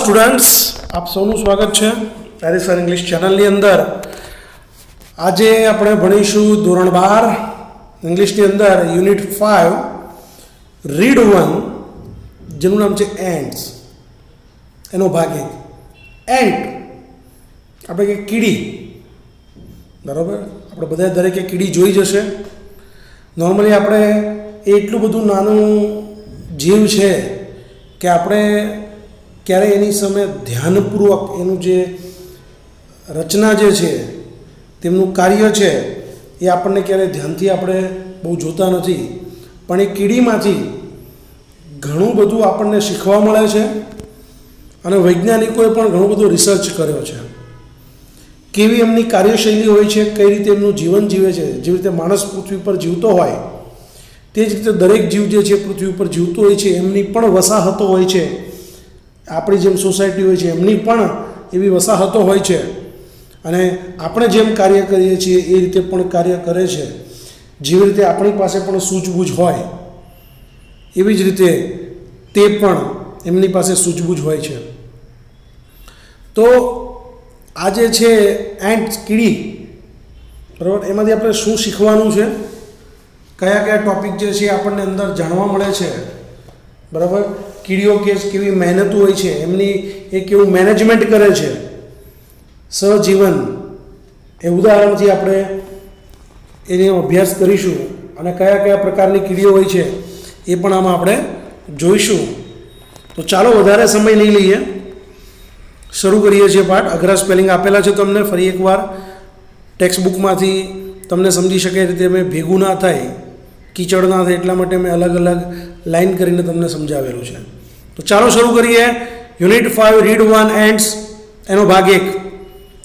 Students, આપ સૌનું સ્વાગત છે તારી સર ઇંગ્લિશ ચેનલની અંદર. આજે આપણે ભણીશું ધોરણ 12 ઇંગ્લિશની અંદર યુનિટ 5 રીડ 1, જેનું નામ છે એન્ટ્સ. એનો ભાગ 1 એન્ટ આપણે કે કીડી, બરાબર. આપણે બધા દરેકે કીડી જોઈ જશે. નોર્મલી આપણે એ એટલું બધું નાનું જીવ છે કે આપણે ક્યારેય એની સામે ધ્યાનપૂર્વક એનું જે રચના જે છે, તેમનું કાર્ય છે, એ આપણને ક્યારેય ધ્યાનથી આપણે બહુ જોતા નથી. પણ એ કીડીમાંથી ઘણું બધું આપણને શીખવા મળે છે અને વૈજ્ઞાનિકોએ પણ ઘણું બધું રિસર્ચ કર્યો છે. કેવી એમની કાર્યશૈલી હોય છે, કઈ રીતે એમનું જીવન જીવે છે. જેવી રીતે માણસ પૃથ્વી પર જીવતો હોય તે જ રીતે દરેક જીવ જે છે પૃથ્વી ઉપર જીવતો હોય છે, એમની પણ વસાહતો હોય છે. આપણી જેમ સોસાયટી હોય છે એમની પણ એવી વસાહતો હોય છે અને આપણે જેમ કાર્ય કરીએ છીએ એ રીતે પણ કાર્ય કરે છે. જેવી રીતે આપણી પાસે પણ સૂઝબૂઝ હોય એવી જ રીતે તે પણ એમની પાસે સૂઝબૂઝ હોય છે. તો આ જે છે એન્ટ કીડી, બરાબર, એમાંથી આપણે શું શીખવાનું છે, કયા કયા ટૉપિક જે છે આપણને અંદર જાણવા મળે છે, બરાબર. કીડીઓ કેવી મહેનત હોય છે, એમની એ કેવું મેનેજમેન્ટ કરે છે સહજીવન, એ ઉદાહરણથી આપણે એનો અભ્યાસ કરીશું. અને કયા કયા પ્રકારની કીડીઓ હોય છે એ પણ આમાં આપણે જોઈશું. તો ચાલો વધારે સમય નહીં લઈએ, શરૂ કરીએ છીએ પાઠ. અઘરા સ્પેલિંગ આપેલા છે તમને, ફરી એકવાર ટેક્સ્ટ બુકમાંથી તમને સમજી શકે એ રીતે મેં ભેગું ના થાય, કીચડ ના થાય, એટલા માટે મેં અલગ અલગ લાઈન કરીને તમને સમજાવેલું છે. તો ચાલો શરૂ કરીએ. યુનિટ 5 રીડ 1 એન્ટ્સ, એનો ભાગ 1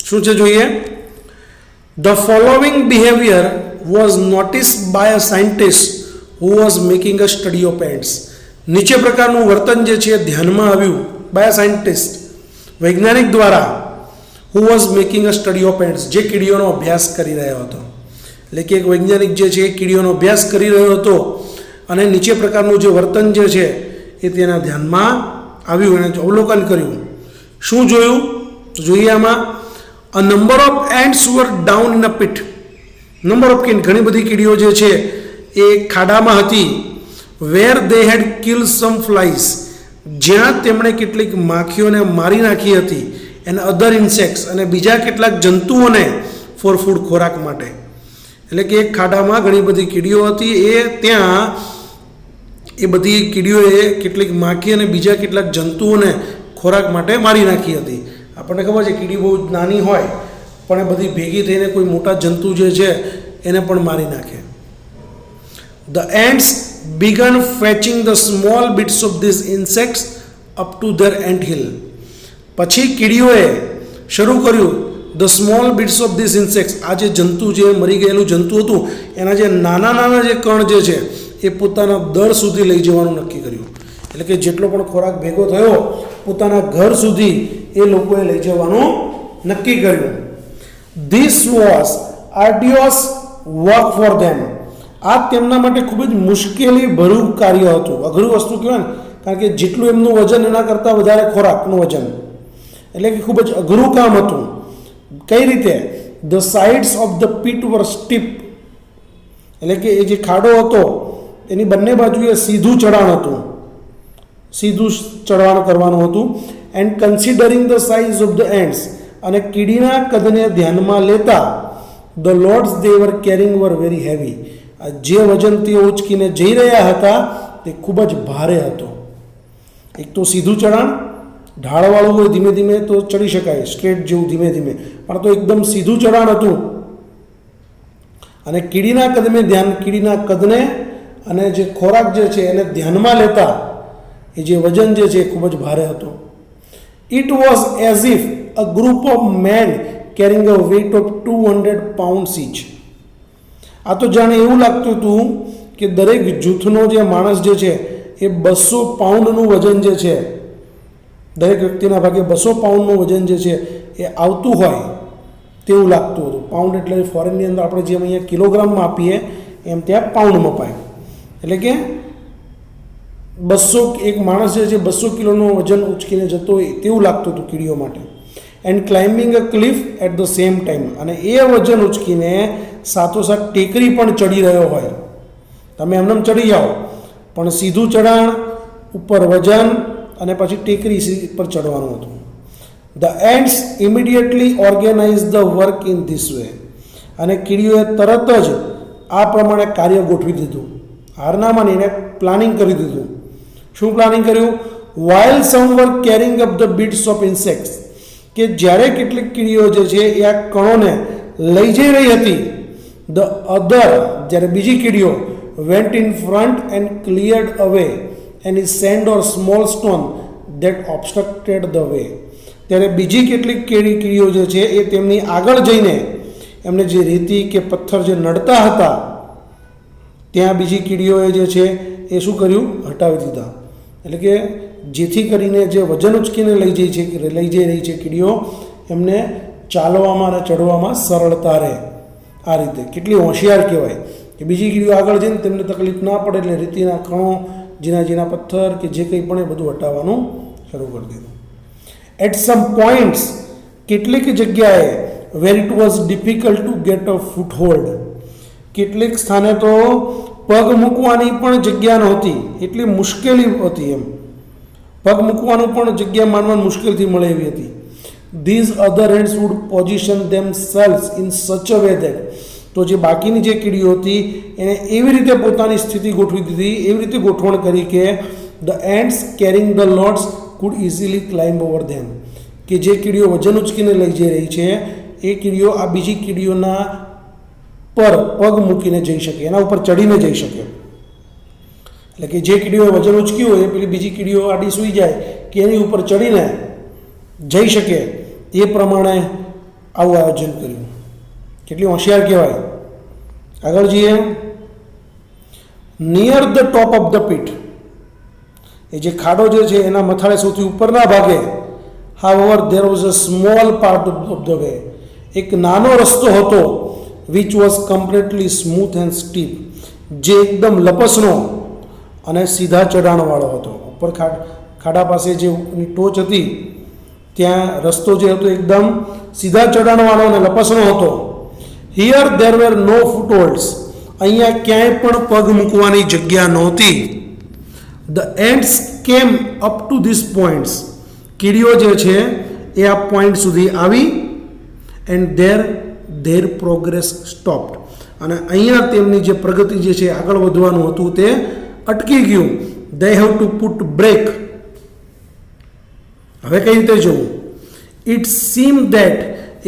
શું છે જોઈએ. The following behaviour was noticed by a scientist who was making a study of ants. નીચે પ્રકારનું વર્તન જે છે ધ્યાનમાં આવ્યું બાય અ સાયન્ટિસ્ટ, વૈજ્ઞાનિક દ્વારા, હુ was making a study of ants, જે કીડીઓનો અભ્યાસ કરી રહ્યો હતો. એટલે કે એક વૈજ્ઞાનિક જે છે એ કીડીઓનો અભ્યાસ કરી રહ્યો હતો અને નીચે પ્રકારનું જે વર્તન જે છે એ તેના ધ્યાનમાં આવ્યું, એને અવલોકન કર્યું. શું જોયું તો જોઈએ આમાં. A number of ants were down in a pit. Number of ઘણી બધી કીડીઓ જે છે એ ખાડામાં હતી. વેર દે હેડ કિલ સમ ફ્લાઇઝ, જ્યાં તેમણે કેટલીક માખીઓને મારી નાખી હતી. એન્ડ અધર ઇન્સેક્ટ્સ, અને બીજા કેટલાક જંતુઓને ફોર ફૂડ, ખોરાક માટે. એટલે કે એક ખાડામાં ઘણી બધી કીડીઓ હતી, એ ત્યાં એ બધી કીડીઓએ કેટલીક માખી અને બીજા કેટલાક જંતુઓને ખોરાક માટે મારી નાખી હતી. આપણને ખબર છે કીડી બહુ નાની હોય પણ એ બધી ભેગી થઈને કોઈ મોટા જંતુ જે છે એને પણ મારી નાખે. The ants began fetching the small bits of these insects up to their ant hill. પછી કીડીઓએ શરૂ કર્યું the small bits of this insects, આ જે જંતુ, જે મરી ગયેલું જંતુ હતું એના જે નાના નાના જે કણ જે છે એ પોતાના દર સુધી લઈ જવાનું નક્કી કર્યું. એટલે કે જેટલો પણ ખોરાક ભેગો થયો પોતાના ઘર સુધી એ લોકોએ લઈ જવાનું નક્કી કર્યું. This was arduous work for them. આ તેમના માટે ખૂબ જ મુશ્કેલી ભર્યું કાર્ય હતું. અઘરું વસ્તુ કહેવાય ને, કારણ કે જેટલું એમનું વજન એના કરતાં વધારે ખોરાકનું વજન, એટલે કે ખૂબ જ અઘરું કામ હતું. કઈ રીતે? The sides of the pit were steep, એટલે કે એ જે ખાડો હતો એની બંને બાજુએ સીધું ચઢાણ હતું, સીધું ચઢાણ કરવાનું હતું. And considering the size of the ants, અને કીડીના કદને ધ્યાનમાં લેતા the loads they were carrying were very heavy. જે વજન તેઓ ઉચકીને જઈ રહ્યા હતા તે ખૂબ જ ભારે હતો. એક તો સીધું ચઢાણ, ઢાળવાળું હોય ધીમે ધીમે તો ચડી શકાય, સ્ટ્રેટ જેવું ધીમે ધીમે, પણ તો એકદમ સીધું ચઢાણ હતું. અને કીડીના કદને અને જે ખોરાક જે છે એને ધ્યાનમાં લેતા એ જે વજન જે છે એ ખૂબ જ ભારે હતો. It was as if a group of men carrying a weight of 200 pounds each. આ તો જાણે એવું લાગતું હતું કે દરેક જૂથનો જે માણસ જે છે એ 200 પાઉન્ડનું વજન જે છે, દરેક વ્યક્તિના ભાગે 200 પાઉન્ડનું વજન જે છે એ આવતું હોય તેવું લાગતું હતું. પાઉન્ડ એટલે ફોરેનની અંદર આપણે જેમ અહીંયા કિલોગ્રામમાં આપીએ એમ ત્યાં પાઉન્ડ મપાય. એટલે કે 200 એક માણસ જે છે 200 કિલોનો વજન ઉચકીને જતો હોય તેવું લાગતું હતું કીડીઓ માટે. And climbing a cliff at the same time, અને એ વજન ઉચકીને સાથોસાથ ટેકરી પણ ચડી રહ્યો હોય. તમે એમને ચડી જાઓ પણ સીધું ચઢાણ, ઉપર વજન અને પછી ટેકરી પર ચડવાનું હતું. The ants immediately organise the work in this way, અને કીડીઓએ તરત જ આ પ્રમાણે કાર્ય ગોઠવી દીધું. હાર ના માનીને પ્લાનિંગ કરી દીધું. શું પ્લાનિંગ કર્યું? While some were carrying up the bits of insects, કે જ્યારે કેટલીક કીડીઓ જે છે એ આ કણોને લઈ જઈ રહી હતી, ધ અધર, જ્યારે બીજી કીડીઓ went in front and cleared away any sand or small stone that obstructed the way, ત્યારે બીજી કેટલીક કીડીઓ જે છે એ તેમની આગળ જઈને એમને જે રેતી કે પથ્થર જે નડતા હતા ત્યાં બીજી કીડીઓએ જે છે એ શું કર્યું? હટાવી દીધા. એટલે કે જેથી કરીને જે વજન ઉચકીને લઈ જઈ રહી છે કીડીઓ, એમને ચાલવામાં અને ચડવામાં સરળતા રહે. આ રીતે કેટલી હોશિયાર કહેવાય કે બીજી કીડીઓ આગળ જઈને તેમને તકલીફ ના પડે એટલે રેતીના કણો, ઝીણા પથ્થર કે જે કંઈ પણ એ બધું હટાવવાનું શરૂ કરી દીધું. એટ સમ પોઈન્ટ્સ, કેટલીક જગ્યાએ where it was difficult to get a foothold, કેટલીક સ્થાને તો પગ મૂકવાની પણ જગ્યા નહોતી, એટલી મુશ્કેલી હતી. એમ પગ મૂકવાનું પણ જગ્યા માનવાની મુશ્કેલથી મળે એવી હતી. These other hands would position themselves in such a way that, તો જે બાકીની જે કીડીઓ હતી એને એવી રીતે પોતાની સ્થિતિ ગોઠવી દીધી, એવી રીતે ગોઠવણ કરી કે the ants carrying the loads could easily climb over them, કે જે કીડીઓ વજન ઉચકીને લઈ જઈ રહી છે એ કીડીઓ આ બીજી કીડીઓના પર પગ મૂકીને જઈ શકે, એના ઉપર ચડીને જઈ શકે. એટલે કે જે કીડીઓએ વજન ઉચક્યું હોય એ પેલી બીજી કીડીઓ આડી સૂઈ જાય કે એની ઉપર ચડીને જઈ શકે, એ પ્રમાણે આવું આયોજન કર્યું. કેટલી હોશિયાર કહેવાય. આગળ જઈએ. Near the top of the pit, એ જે ખાડો જે છે એના મથાળે સૌથી ઉપરના ભાગે, however there was a small part of the way, એક નાનો રસ્તો હતો, which was completely smooth and steep, જે એકદમ લપસણો અને સીધા ચઢાણવાળો હતો. ઉપર ખાડા પાસે જે ટોચ હતી ત્યાં રસ્તો જે હતો એકદમ સીધા ચઢાણવાળો અને લપસણો હતો. હિયર ધેર વેર નો ફૂટહોલ્ડ્સ, અહીંયા ક્યાંય પણ પગ મૂકવાની જગ્યા નહોતી. ધ એન્ડ્સ કેમ અપ ટુ ધીસ પોઈન્ટ્સ, કીડીઓ જે છે એ આ પોઈન્ટ સુધી આવી, એન્ડ ધેર પ્રોગ્રેસ સ્ટોપ્ડ, અને અહીંયા તેમની જે પ્રગતિ જે છે આગળ વધવાનું હતું તે અટકી ગયું. They have to put brake. હવે કઈ રીતે જવું? ઇટ સીમ ધેટ,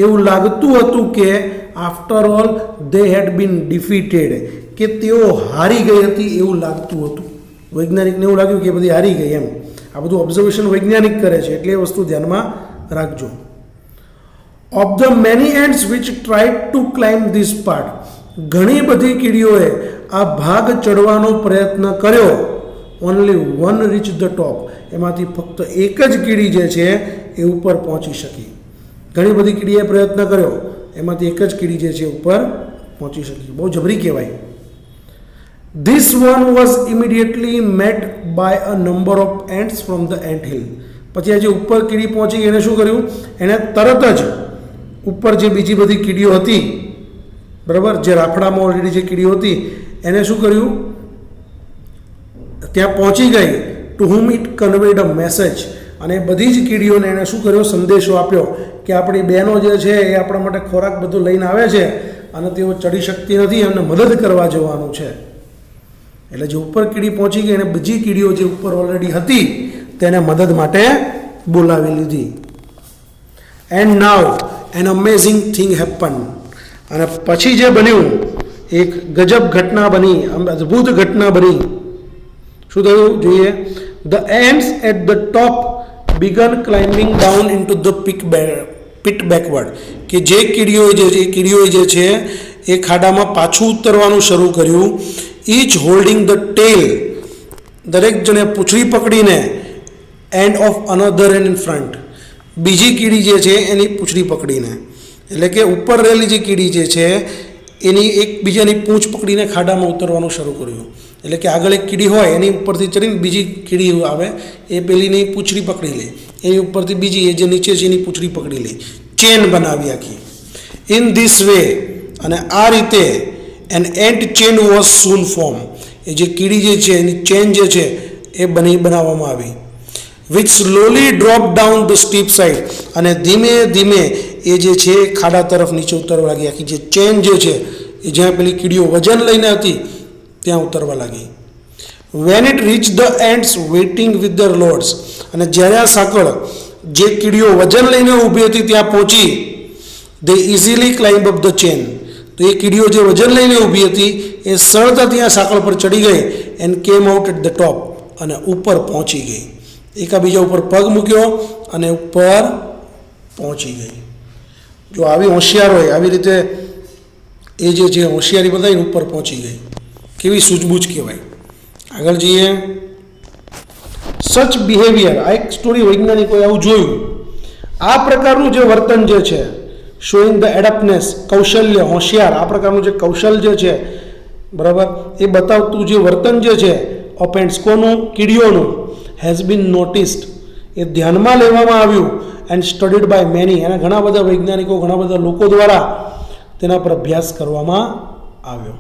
એવું લાગતું હતું કે આફ્ટર ઓલ દે હેડ બીન ડિફીટેડ, કે તેઓ હારી ગઈ હતી એવું લાગતું હતું. વૈજ્ઞાનિકને એવું લાગ્યું કે બધી હારી ગઈ. એમ આ બધું ઓબ્ઝર્વેશન વૈજ્ઞાનિક કરે છે એટલે એ વસ્તુ ધ્યાનમાં રાખજો. Of the many ants which tried to climb this part, ઘણી બધી કીડીઓએ આ ભાગ ચડવાનો પ્રયત્ન કર્યો. Only one reach the top, એમાંથી ફક્ત એક જ કીડી જે છે એ ઉપર પહોંચી શકી. ઘણી બધી કીડીએ પ્રયત્ન કર્યો, એમાંથી એક જ કીડી જે છે ઉપર પહોંચી શકી. બહુ જબરી કહેવાય. This one was immediately met by a number of ants from the anthill. પછી આ જે ઉપર કીડી પહોંચી એને શું કર્યું? એને તરત જ ઉપર જે બીજી બધી કીડીઓ હતી, બરાબર, જે રાફડામાં ઓલરેડી જે કીડીઓ હતી એને શું કર્યું? ત્યાં પહોંચી ગઈ. To whom it conveyed a message, અને બધી જ કીડીઓને એને શું કર્યો? સંદેશો આપ્યો કે આપણી બહેનો જે છે એ આપણા માટે ખોરાક બધું લઈને આવે છે અને તેઓ ચડી શકતી નથી, એમને મદદ કરવા જવાનું છે. એટલે જે ઉપર કીડી પહોંચી ગઈ અને બીજી કીડીઓ જે ઉપર ઓલરેડી હતી તેને મદદ માટે બોલાવી લીધી. And now N amazing thing happen, અને પછી જે બન્યું એક ગજબ ઘટના બની, અદ્ભુત ઘટના બની. શું થયું જોઈએ? The ants at the top began climbing down into the pit backward, કે જે કીડીઓએ જે છે એ ખાડામાં પાછું ઉતરવાનું શરૂ કર્યું. ઇચ હોલ્ડિંગ ધ ટેલ, દરેક જણે પૂંછડી પકડીને, end of another and in front, બીજી કીડી જે છે એની પૂંછડી પકડીને. એટલે કે ઉપર રહેલી જે કીડી જે છે એની એકબીજાની પૂંછ પકડીને ખાડામાં ઉતરવાનું શરૂ કર્યું. એટલે કે આગળ એક કીડી હોય એની ઉપરથી ચડીને બીજી કીડી આવે, એ પેલીની પૂંછડી પકડી લે, એની ઉપરથી બીજી, એ જે નીચે છે એની પૂંછડી પકડી લે, ચેન બનાવી આખી. ઇન ધીસ વે, અને આ રીતે an ant chain was soon form, એ જે કીડી જે છે એની ચેન જે છે એ બનાવવામાં આવી. Which slowly drop down the steep side, અને ધીમે ધીમે એ જે છે ખાડા તરફ નીચે ઉતરવા લાગી. આખી જે ચેન જે છે એ જ્યાં પેલી કીડીઓ વજન લઈને હતી ત્યાં ઉતરવા લાગી. When it reach the ants waiting with the loads, અને જ્યારે આ સાંકળ જે કીડીઓ વજન લઈને ઊભી હતી ત્યાં પહોંચી, they easily climb up the chain, તો એ કીડીઓ જે વજન લઈને ઊભી હતી એ સરળતાથી આ સાંકળ પર ચડી ગઈ and came out at the ટોપ, અને ઉપર પહોંચી ગઈ. એકાબીજા ઉપર પગ મૂક્યો અને ઉપર પહોંચી ગઈ. જો આવી હોશિયાર હોય, આવી રીતે એ જે છે હોશિયારી બતાવીને ઉપર પહોંચી ગઈ, કેવી સૂઝબૂઝ કહેવાય. આગળ જઈએ. સચ બિહેવિયર, આ એક સ્ટોરી વૈજ્ઞાનિકોએ આવું જોયું. આ પ્રકારનું જે વર્તન જે છે, શોઈંગ ધ એડપ્ટનેસ, કૌશલ્ય, હોશિયાર, આ પ્રકારનું જે કૌશલ જે છે, બરાબર, એ બતાવતું જે વર્તન જે છે ઓપેન્ટ્સ, કોનું? કીડીઓનું, હેઝ બીન નોટિસ્ડ, એ ધ્યાનમાં લેવામાં આવ્યું, એન્ડ સ્ટડીડ બાય મેની, એના ઘણા બધા વૈજ્ઞાનિકો, ઘણા બધા લોકો દ્વારા તેના પર અભ્યાસ કરવામાં આવ્યો.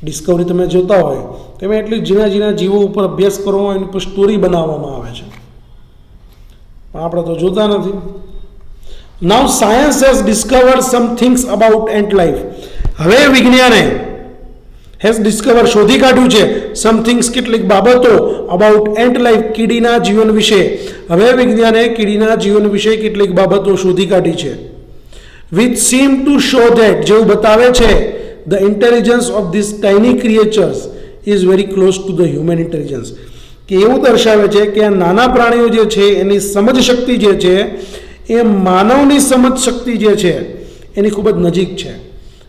ડિસ્કવરી તમે જોતા હોય તમે એટલી ઝીણા ઝીણા જીવો ઉપર અભ્યાસ કરવામાં, એની પર સ્ટોરી બનાવવામાં આવે છે, પણ આપણે તો જોતા નથી. Now science has discovered some things about ant life, હવે વિજ્ઞાને હેઝ ડિસ્કવર, શોધી કાઢ્યું છે, સમથિંગ્સ, કેટલીક બાબતો, અબાઉટ એન્ટ લાઈફ, કીડીના જીવન વિશે. હવે વિજ્ઞાને કીડીના જીવન વિશે કેટલીક બાબતો શોધી કાઢી છે. Which seem to show that, જેવું બતાવે છે, the intelligence of this tiny creatures is very close to the human intelligence, કે એવું દર્શાવે છે કે આ નાના પ્રાણીઓ જે છે એની સમજ શક્તિ જે છે એ માનવની સમજ શક્તિ જે છે એની ખૂબ જ નજીક છે.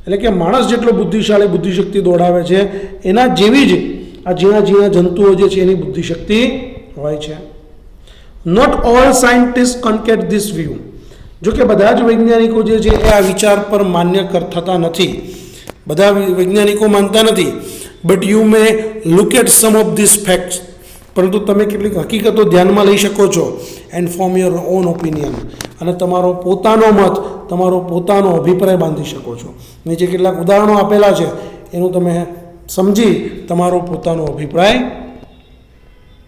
એટલે કે માણસ જેટલો બુદ્ધિશાળી બુદ્ધિશક્તિ દોડાવે છે એના જેવી જ આ ઝીણા ઝીણા જંતુઓ જે છે એની બુદ્ધિશક્તિ હોય છે. Not all scientist concur this view, જો કે બધા જ વૈજ્ઞાનિકો જે છે એ આ વિચાર પર માન્ય થતા નથી, બધા વૈજ્ઞાનિકો માનતા નથી. But you may look at some of this facts, પરંતુ તમે કેટલીક હકીકતો ધ્યાનમાં લઈ શકો છો. And form your own opinion, અને તમારો પોતાનો મત, તમારો પોતાનો અભિપ્રાય બાંધી શકો છો. નીચે કેટલાક ઉદાહરણો આપેલા છે, એનું તમે સમજી તમારો પોતાનો અભિપ્રાય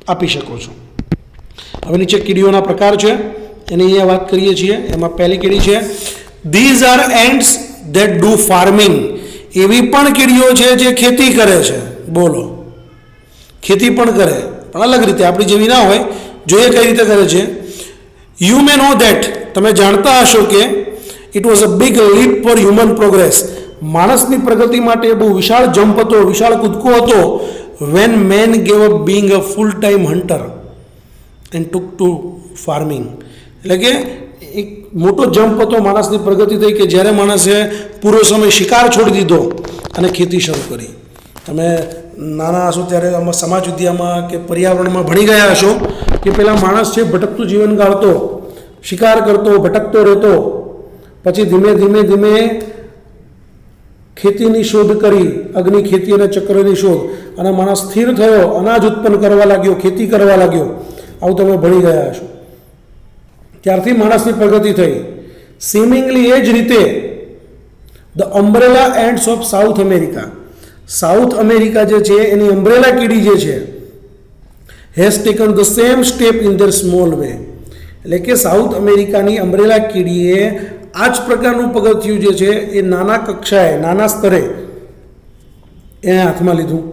આપી શકો છો. હવે નીચે કીડીઓના પ્રકાર છે એની અહીંયા વાત કરીએ છીએ. એમાં પહેલી કીડી છે these are ants that do farming, એવી પણ કીડીઓ છે જે ખેતી કરે છે. બોલો, ખેતી પણ કરે, પણ અલગ રીતે, આપણી જેવી ના હોય. જોઈએ કઈ રીતે કરે છે. યુ મે નો ધેટ, તમે જાણતા હશો કે it was a big leap for human progress, માણસની પ્રગતિ માટે બહુ વિશાળ જમ્પ હતો, વિશાળ કૂદકો હતો. When man gave up being a full time hunter and took to farming, એટલે કે એક મોટો જમ્પ હતો, માણસની પ્રગતિ થઈ કે જ્યારે માણસે પૂરો સમય શિકાર છોડી દીધો અને ખેતી શરૂ કરી. તમે નાના હશો ત્યારે આમાં સમાજ વિદ્યામાં કે પર્યાવરણમાં ભણી ગયા હશો કે પેલા માણસ છે ભટકતું જીવન ગાળતો, શિકાર કરતો, ભટકતો રહેતો, પછી ધીમે ધીમે ધીમે ખેતીની શોધ કરી, અગ્નિ ખેતી અને ચક્રની શોધ, અને માણસ સ્થિર થયો, અનાજ ઉત્પન્ન કરવા લાગ્યો, ખેતી કરવા લાગ્યો. આવું તમે ભણી ગયા હશો. ત્યારથી માણસની પ્રગતિ થઈ. સિમિંગલી એ જ રીતે the umbrella ants of South America, South America જે છે એની અમ્બ્રેલા કીડી જે છે has taken the same step in their small way, એટલે કે સાઉથ અમેરિકાની અમ્બ્રેલા કીડીએ આ જ પ્રકારનું પગથિયું જે છે એ નાના કક્ષાએ, નાના સ્તરે એને હાથમાં લીધું.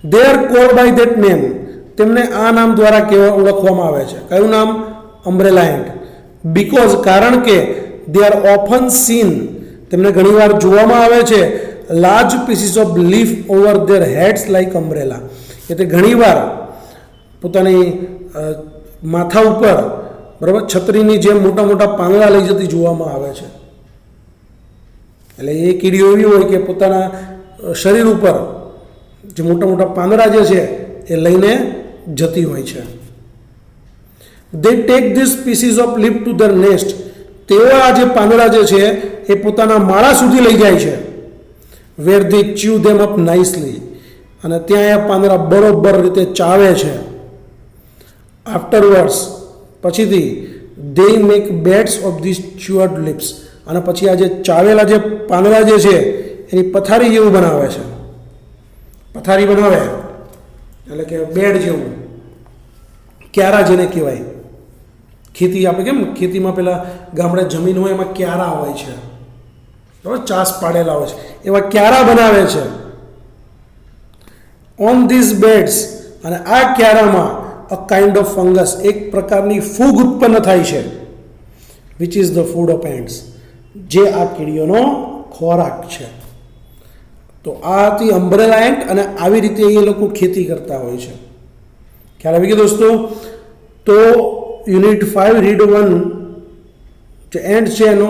They are called by that name, તેમને આ નામ દ્વારા ઓળખવામાં આવે છે. કયું નામ? Umbrella ant. બીકોઝ, કારણ કે દે આર ઓફન સીન, તેમને ઘણીવાર જોવામાં આવે છે large pieces of leaf over there heads like umbrella, કે તે ઘણીવાર પોતાની માથા ઉપર, બરાબર, છત્રીની જેમ મોટા મોટા પાંદડા લઈ જતી જોવામાં આવે છે. એટલે એ કીડીઓ એવી હોય કે પોતાના શરીર ઉપર જે મોટા મોટા પાંદડા જે છે એ લઈને જતી હોય છે. They take this pieces of leaf to their nest, તેઓ આ જે પાંદડા જે છે એ પોતાના માળા સુધી લઈ જાય છે, where they chew them up nicely, અને ત્યાં એ પાંદડા બરોબર રીતે ચાવે છે. આફ્ટરવર્ડ્સ, પછીથી, they make beds of this chewed leaves, અને પછી આ જે ચાવેલા જે પાંદડા જે છે એની પથારી જેવું બનાવે છે. પથારી બનાવે એટલે કે બેડ જેવું, ક્યારા જેને કહેવાય. ખેતી આપણે કેમ ખેતીમાં પેલા ગામડે જમીન હોય એમાં ક્યારા હોય છે, બરાબર, ચાસ પાડેલા હોય છે, એવા ક્યારા બનાવે છે. ઓન ધીસ બેડ્સ, અને આ ક્યારામાં અ કાઇન્ડ ઓફ ફંગસ, એક પ્રકારની ફૂગ ઉત્પન્ન થાય છે, which is the food of ants, જે આ કીડીઓનો ખોરાક છે. તો આ હતી અમ્બ્રેલા એન્ટ, અને આવી રીતે એ લોકો ખેતી કરતા હોય છે. ખ્યાલ આવી ગયો દોસ્તો? તો યુનિટ 5 રીડ 1 જે એન્ટ છે એનો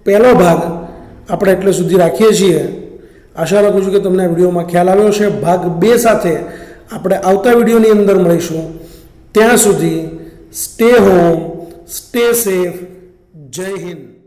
પહેલો ભાગ આપણે એટલે સુધી રાખીએ છીએ. આશા રાખું છું કે તમને આ વિડીયોમાં ખ્યાલ આવ્યો છે. ભાગ 2 સાથે આપણે આવતા વિડીયોની અંદર મળીશું. ત્યાં સુધી સ્ટે હોમ, સ્ટે સેફ. જય હિન્દ.